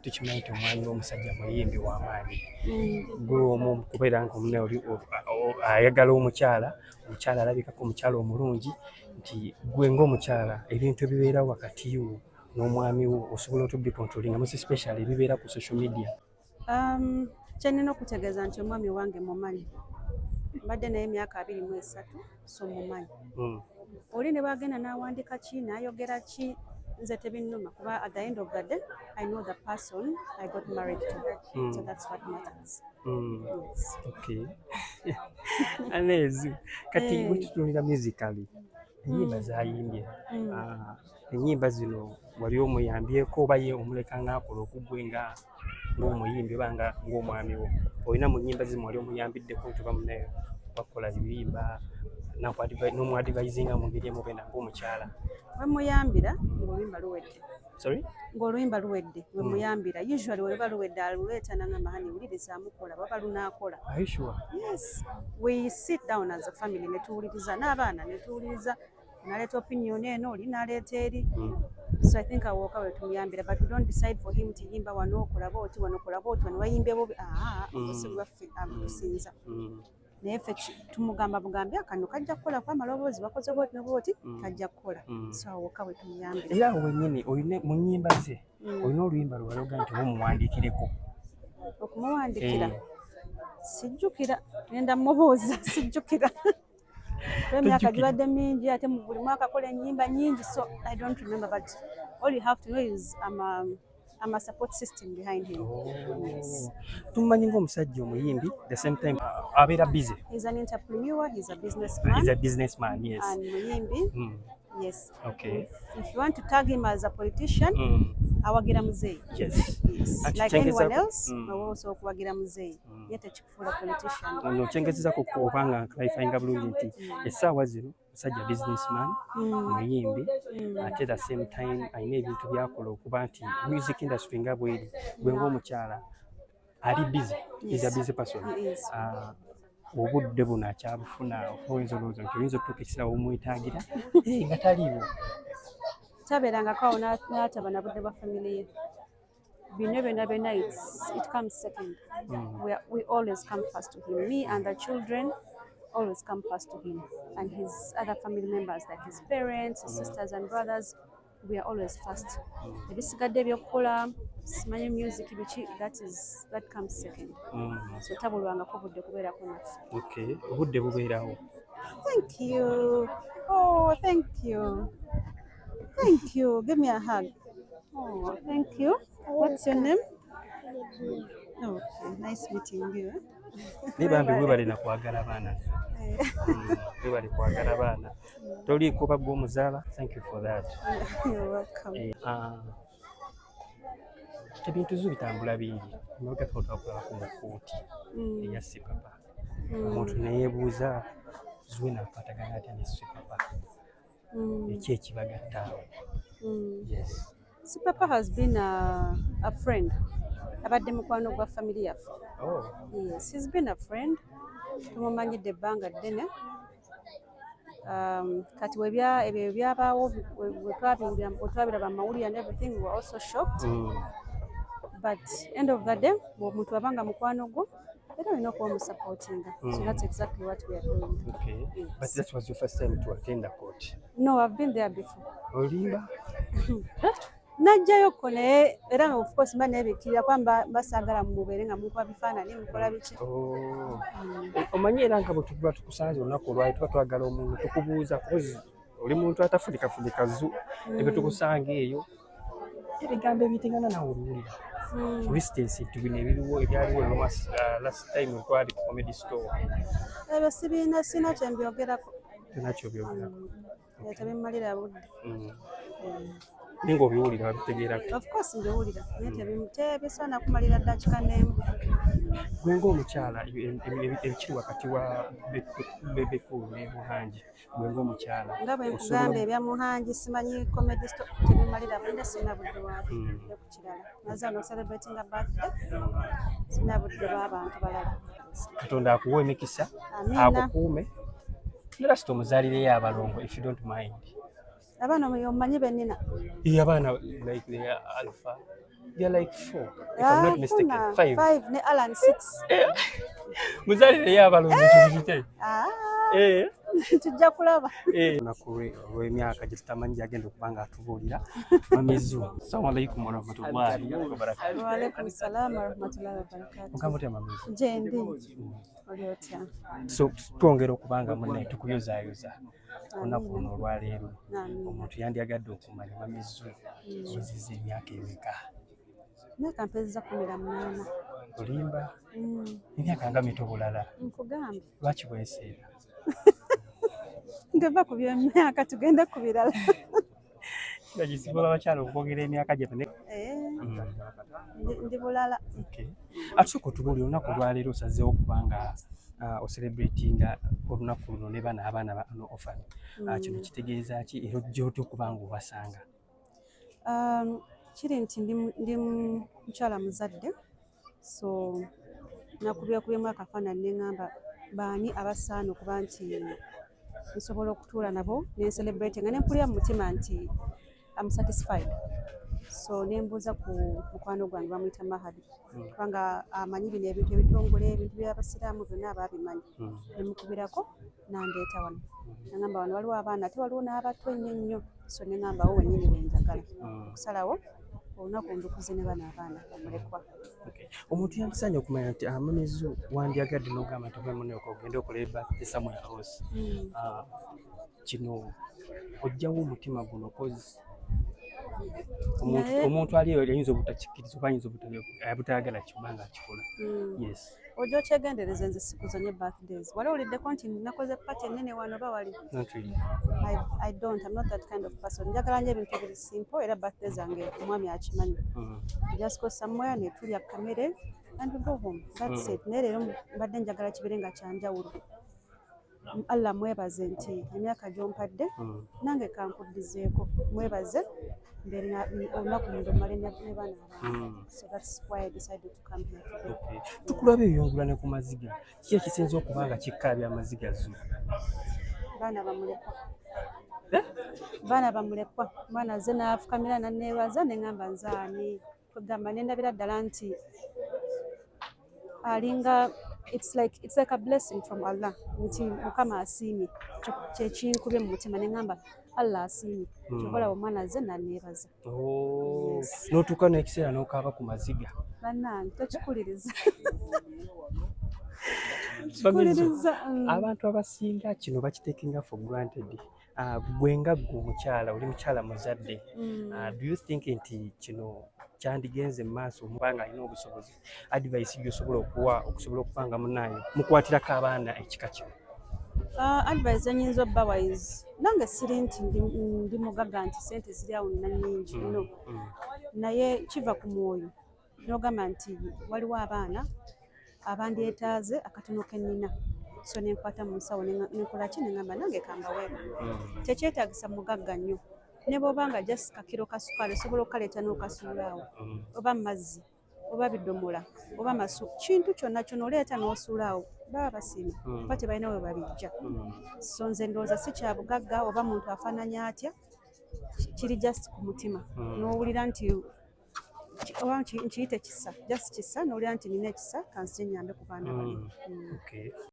Tukimanyi nti omwami w'omusajja muyimbi w'amaanyi. Gwe omu kubeera ng'omune oli ayagala omukyala alabikako omukyala omulungi, nti gwe ng'omukyala ebintu ebibeera wakati wo n'omwami wo osobola otubikontrolinga most especially ebibeera ku social media? Kye nnina okutegeeza nti omwami wange mumanyi. Mbadde naye emyaka 23 so mumanyi. Oli ne bagenda n'awandika ki n'ayogera ki nze tebinnuma kuba at the end of the day I know the person I got married to. So that's what matters. Yes. Okay. Anezu kati bwetutunulira musically ennyimba zayimbye, ennyimba zino wali omuyambyeko oba ye omuleka ng'akola okugwe ng'omuyimbi oba ng'omwami wo? Olina mu nnyimba zimu wali omuyambiddeko nti oba munaye wakola ebiyimba n'omuadivisinga mu ngeri emu benda ng'omukyala? We muyambira ng'oluyimba luwedde. Sorry? Ng'oluyimba luwedde we muyambira. Usually we luba luwedde aluleeta nangamba hani wuliriza mukola baba lunaakola. Are you sure? Yes. We sit down as a family ne tuwuliriza n'abaana ne tuwuliriza naleeta opinion eno oli naleeta eri. So I think awooka we tumuyambira but we don't decide for him to yimba wano okolaba oti wano okolaba oti wano wayimbe bobi obusi bwaffe abutusinza. Naye ffe tumugamba bugambi akano kajja kukola kwa amaloboozi bakoze bwoti n'obwoti kajja kukola. So awooka we tumuyambira. Era wennyini olina mu nnyimba ze olina oluyimba lwaloga nti mumuwandiikireko? Okumuwandiikira sijjukira, ngenda mubooza sijjukira. Emyaka gibadde mingi ate mu buli mwaka akola ennyimba nnyingi so I don't remember but all you have to know is I'm a support system behind him. Yes. Tumumanyi ng'omusajja omuyimbi the same time abeera busy. He's an entrepreneur, he's a businessman. He's a businessman, yes. And muyimbi. Yes. Okay. If you want to tag him as a politician, awagira muzeeyi. Yes. Like anyone else, also okuwagira muzeeyi. Yete kikufuula politician. Nokyengezeza kubanga clarifyinga bulungi nti essaawa zino musajja businessman, muyimbi, ate the same time alina ebintu byakola okuba nti music industry nga bweri gwe ng'omukyala ali busy. He's a busy person. Obudde buno akyabufuna oyinza olowooza nti oyinza okutuuka ekiseera womwetaagira nga taliiwo? Tabeerangako awo n'ataba na budde bwa family ye. Bino byonna it comes second. We always come first to him. Me and the children always come first to him. And his other family members like his parents, his sisters and brothers, we are always first. Ebisigadde ebyokukola simanyi music biki that comes second. So tabulwangako budde kubeerako naffe. Okay. Obudde bubeerawo. Thank you. Oh, thank you. Thank you. Give me a hug. Oh, thank you. What's your name? Okay, nice meeting you. Nibambi webale na kwagala baana. Webale kwagala baana. Toliiko bagwa omuzaala. Thank you for that. You're welcome. Ebintu zo bitambula bingi. Noka twakola ku mukooti eya Sipapa. Omuntu neyeebuuza zwe nakwatagana atya ne Sipapa. Eki ekibagatta awo? Yes. Sipapa has been a friend. Abadde mukwano gwa family yaffe. Oh. Yes, he's been a friend. Tumumanyidde ebbanga ddene. Kati ebyo byabaawo bwe bamawulire and everything, we were also shocked. But end of the day, omuntu abanga mukwano gwo, era olina okuba omusupportinga. So that's exactly what we are doing. Okay. Yes. But that was your first time to attend a court? No, I've been there before. Olimba? Najjayoko naye era of course mba nebikkirira kwamba basaagala mubeere nga mukuba bifaananyi mukola biki. Omanyi era nga bwe tuba tukusanze olunaku olwali tuba twagala omuntu tukubuuza kuzi oli muntu atafunika zu ebyo tukusanga eyo ebigambo ebitegana nawe oluwulira. For instance, bino ebiriwo ebyaliwo last time twali ku Comedy Store. Ebyo sibiina sina kye mbyogerako. Tenakyo byogerako. Tebimmalira budde. Ninga obiwulira wabitegeerako? Of course mbiwulira naye tebisaana kumalira ddakiika n'emu. Gwe ng'omukyala ebikiri wakati wa Bebekulu ne Muhangi, gwe ng'omukyala nga bwe nkugamba ebya Muhangi simanyi Comedy Store tebimalira budde, sina budde wabyo ku kirala. Naza no celebrating a birthday, sina budde bw'abantu balala. Katonda akuwa emikisa akukuume era sitomuzaalireyo abalongo if you don't mind. Abaana omanyi bennina? Abaana like Alpha. They're like 4, if I'm not mistaken. 5. 5 ne Alan 6. Muzalire y'abalungi kizite. Tujja kulaba. Olunaku lw'emyaka gye tutamanyi gyagenda okuba nga atubuulira. Mamizu, assalamu alaikum warahmatullahi wabarakatuh. Wa alaikum salaam warahmatullahi wabarakatuh. Mugamba otya Mamizu? Gye ndi. Oli otya? So twongera okuba nga munne tukuyozaayoza olunaku luno olwaleero. Omuntu yandyagadde okumanya Mamizu ozize emyaka emeka? Myaka mpezza 18. Olimba? Emyaka nga mito bulala. Nkugambye. Lwaki bweseera? Ngeva ku by'emyaka tugenda ku birala. Nga kisobola abakyala okwogera emyaka gye ne. Ndi bulala. Atusooka otubuulira olunaku olwaleero osazeewo okuba nga ocelebratinga olunaku luno ne abaana ba Ano Orphan. Kino kitegeeza ki era ojja otya okuba nga obasanga? Kiri nti ndi mukyala muzadde, so nakubyekubyemu akafaananyi ne ŋŋamba baani abasaana okuba nti nsobola okutuula nabo ne celebrate nga ne mpulira mu mutima nti I'm satisfied. So ne mbuuza ku mukwano gwange bamuyita Mahadi kubanga amanyi bino ebintu ebitongole ebintu by'abasiraamu byonna abaabimanyi. Ne mukubirako n'andeeta wano. Nagamba wano waliwo abaana ate waliwo n'abato ennyo, so ne ŋŋamba wo wennyini wenjagala okusalawo olunaku ndukuze ne bano abaana omulekwa. Omuntu yandisaanye okumanya nti Mamizu wandyagadde n'ogamba nti omuneko ogende okolera birthday somewhere else. Kino ojjawo omutima guno kozi omuntu ali ayinza obutakikkiriza oba ayinza obutayagala kibanga akikola. Yes. Ojja okyegendereza nze sikuzonye birthdays. Wali owuliddeko nti nakoze party ennene wano oba wali? Not really. I don't. I'm not that kind of person. Njagala nnyo ebintu ebiri simple era birthday zange omwami akimanyi. Just go somewhere ne tulya kamere and we go home. That's it. Naye leero mbadde njagala kibeere nga kyanjawulo. Allah mwebaze nti emyaka gy'ompadde nange kankuddizeeko. Mwebaze mbeera olunaku luno mmale ne baana abange. So that's why I decided to come here today. Tukulaba ebyongula ne ku maziga. Ki ekisinza okuba nga kikkaabya amaziga zo? Baana bamulekwa. Baana bamulekwa. Mwana azze n'afukamira n'anneebaza ne ŋŋamba nzaani. Kugamba ne ndabira ddala nti alinga it's like a blessing from Allah. Nti Mukama asiimye. Kye kinkubye mu mutima ne ŋŋamba Allah asiimye. Kyokola omwana azze n'anneebaza. N'otuuka n'ekiseera n'okaaba ku maziga. Bannange tokikuliriza. Abantu abasinga kino bakitekinga for granted. Gwe nga ggwe omukyala oli mukyala muzadde. Do you think nti kino kyandigenze mu maaso muba nga alina obusobozi advice gy'osobola okuwa okusobola okuba nga munaayo mukwatirako abaana ekika kino? Advice enyinza obba wise. Nange siri nti ndi mugagga nti sente ziri awo nina nnyingi no. Naye kiva ku mwoyo n'ogamba nti waliwo abaana abandyetaaze akatono ke nnina. So ne nkwata mu nsawo nenkola ki ne ŋŋamba nange kambaweeko. Tekyetaagisa mugagga nnyo. Ne bw'oba nga just kakiro ka sukaali osobola okukaleeta n'okasuulaawo oba mazzi oba bidomola oba masu kintu kyonna ky'onoleeta n'osuulaawo baba basiima kuba tebalina we babijja. So nze ndowooza si kya bugagga oba muntu afaananya atya, kiri just ku mutima n'owulira nti oba nkiyite kisa just kisa n'owulira nti nina ekisa kanzije nnyambe ku baana bano.